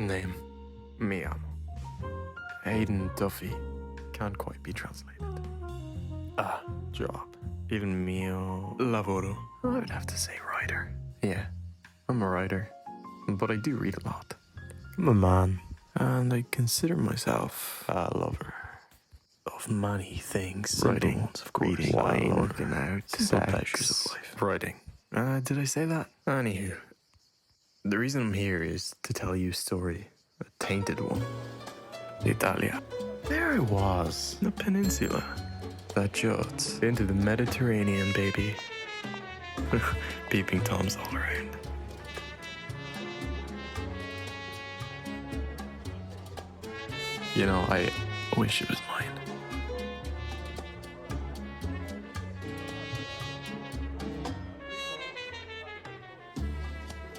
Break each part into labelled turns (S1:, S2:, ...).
S1: Name. Mi amo. Aidan Duffy. Can't quite be translated. Job. Il mio lavoro. I would have to say writer. Yeah, I'm a writer. But I do read a lot. I'm a man. And I consider myself a lover. Of many things. Writing,
S2: ones, of course.
S1: reading,
S2: Wine,
S1: wine,
S2: working out,
S1: simple
S2: sex.
S1: pleasures of life. Writing. Did I say that? Anywho, the reason I'm here is to tell you a story. A tainted one. Italia. There I was, in a peninsula that juts into the Mediterranean, baby. Peeping Toms all around. You know, I wish it was mine.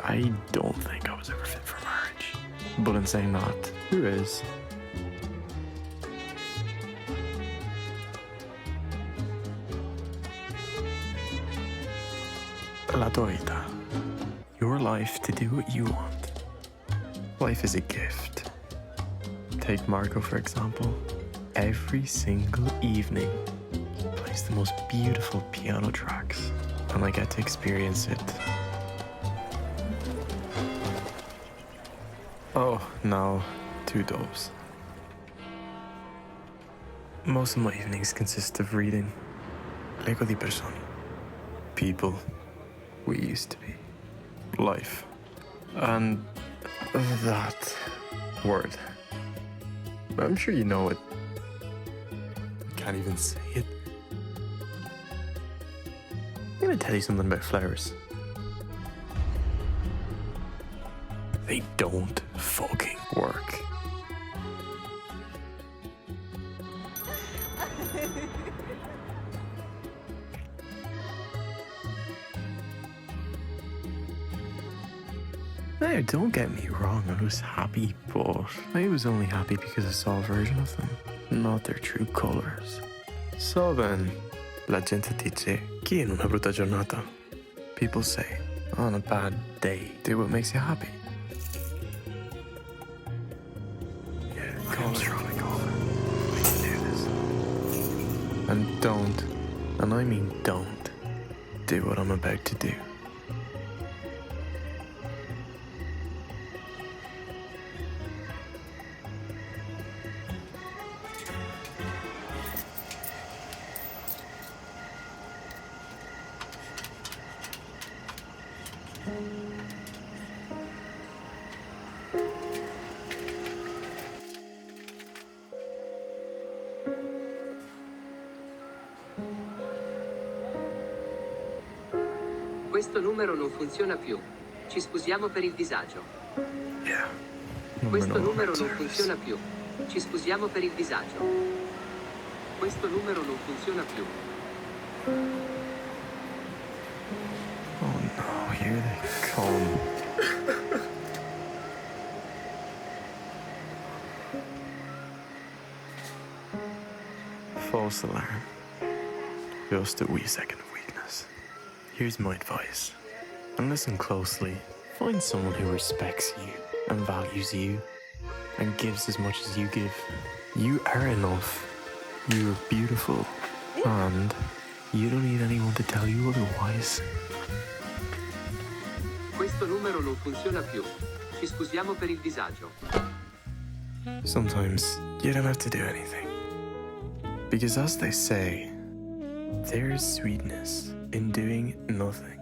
S1: I don't think I was ever fit for marriage. But in saying that, who is? La tua vita. Your life to do what you want. Life is a gift. Take Marco, for example. Every single evening, he plays the most beautiful piano tracks, and I get to experience it. Oh, now, 2 doves. Most of my evenings consist of reading. Leggo di persone. People we used to be. Life. And that word. I'm sure you know it. I can't even say it. I'm gonna tell you something about flowers. They don't fucking work. Now, don't get me wrong, I was happy, but I was only happy because I saw a version of them, not their true colors. So then, la gente dice, chi in una brutta giornata? People say, on a bad day, do what makes you happy. Yeah, come strong, over. We can do this. And don't, and I mean don't, do what I'm about to do.
S3: Questo numero non funziona più. Ci scusiamo per il disagio.
S1: Yeah.
S3: Questo numero non funziona più. Ci scusiamo per il disagio. Questo numero non funziona più.
S1: Oh no, here they come. False alarm. Just a wee second of weakness. Here's my advice. And listen closely. Find someone who respects you and values you and gives as much as you give. You are enough. You are beautiful. And you don't need anyone to tell you otherwise.
S3: Questo numero non funziona più. Ci scusiamo per il disagio.
S1: Sometimes you don't have to do anything. Because as they say, there is sweetness in doing nothing.